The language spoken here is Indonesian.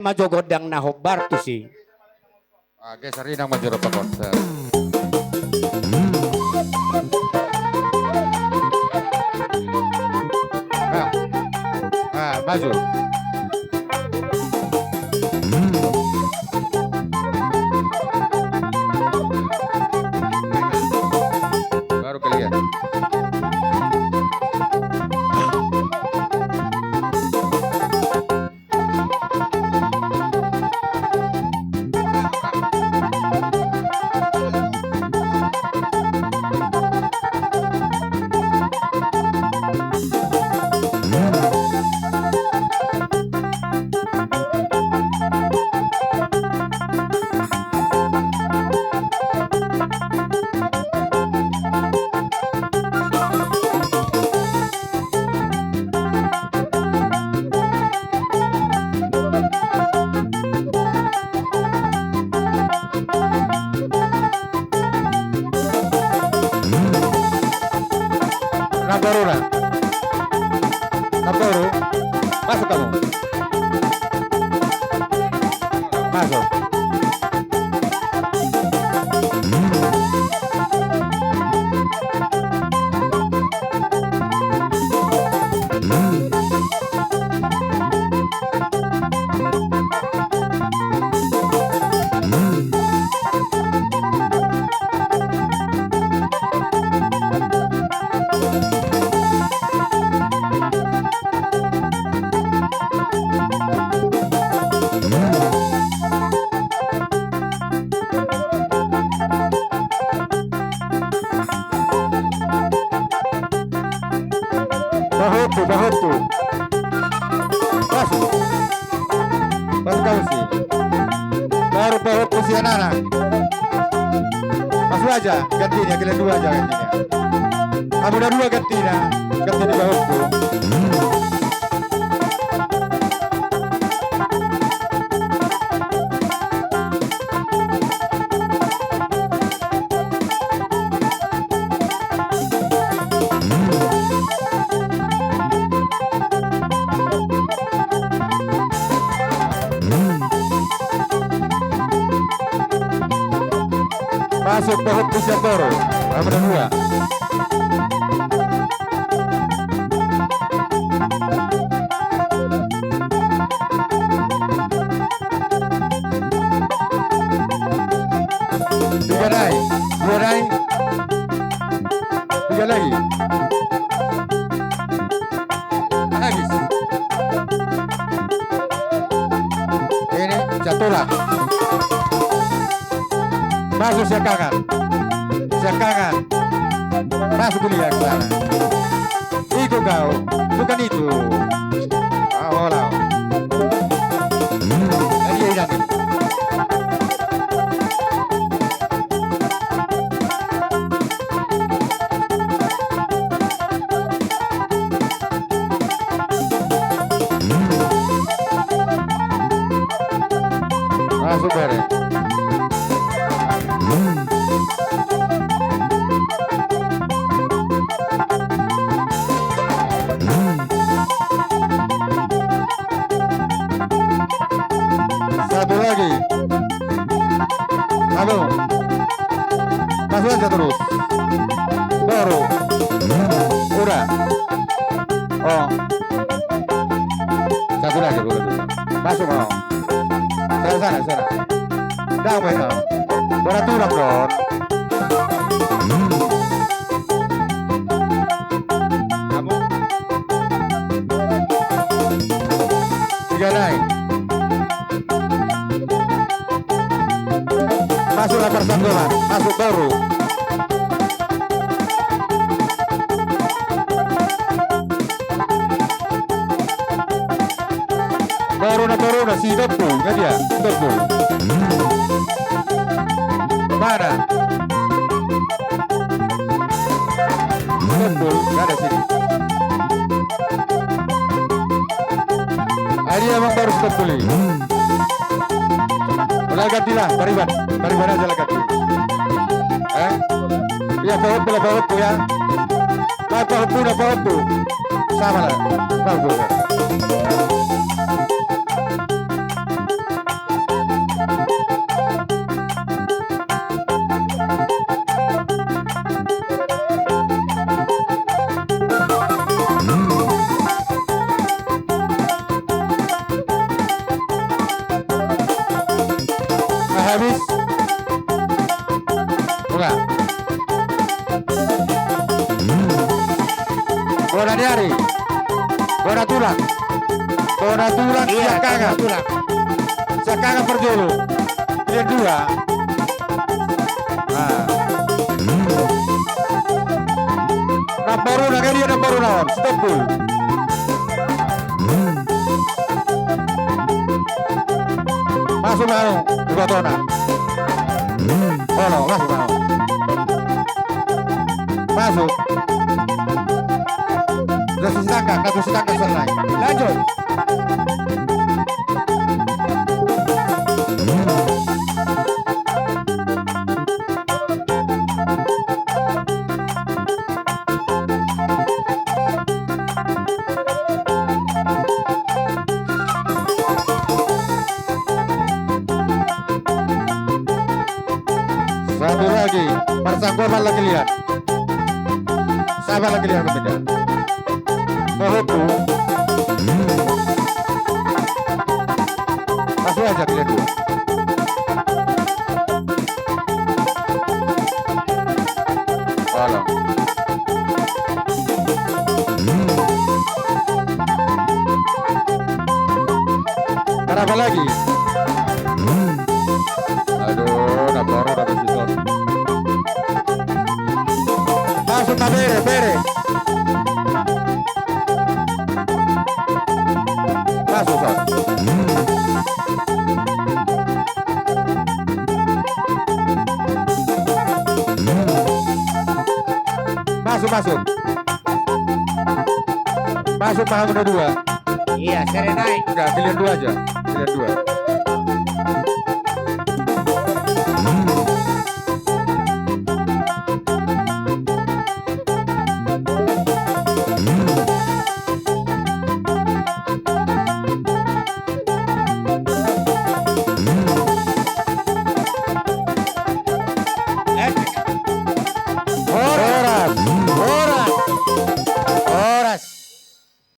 Maju godang na hobar tu si. Geser inang maju rupa konser. Maju. Baru kalian. Nabarura. Nabaru. Masuk kamu. Masuk. Bahotu, bahotu. Masuk. Masuk kamu sih. Baru bahotu si anak-anak. Masuk aja, gantinya, kalian dua aja gantinya. Kamu udah dua gantinya, ganti di bahotu. Masuk bahut Pusiatoro. Kamu udah dua. Tiga naik, dua naik, tiga lagi. Habis. Ini jatuhlah. Masuk siakangan. Siakangan. Masuk kuliah ke sana. Itu kau, bukan itu. Awal. Ini nanti. Masuk bareng. Satu lagi. Halo. Masuk aja terus. Baru. Udah. Oh. Satu lagi boleh. Masuk mau. Sana. Damai kau. Beraturan dong. Kamu. Tiga naik. Masuk lapar sanggolan. Masuk baru. Corona si Dopo, nggak dia? Dopo. Mana? Dopo, nggak ada sini. Ini emang baru stop pulih. Mulai gantilah, bariban aja lah ganti. Ya bawa ya. Nah, bawa tuh. Sama lah, bagus. habis. Buka. Bola diari. Bola tulang. Bola tulang Iya, Siakangan. tulang. Siakangan Perjolo. Pilihan 2. Nah. Namboru nagari namboru naon. Stop dulu. Masuk mau. Dua tona. Oh no, masuk mau. Masuk. Sudah sedangkan selesai. Lanjut. Satu lagi, persangkuan lagi lihat. Sabar lagi lihat berbeda. Mahuku. Masuk aja pilihan 2. Tolong. Kenapa lagi? Aduh, udah baru udah besok. Masuk tak bere. Masuk Son. Masuk. Masuk Mahamud 2. Iya, seri naik. Enggak, pilihan 2 aja. Pilihan 2.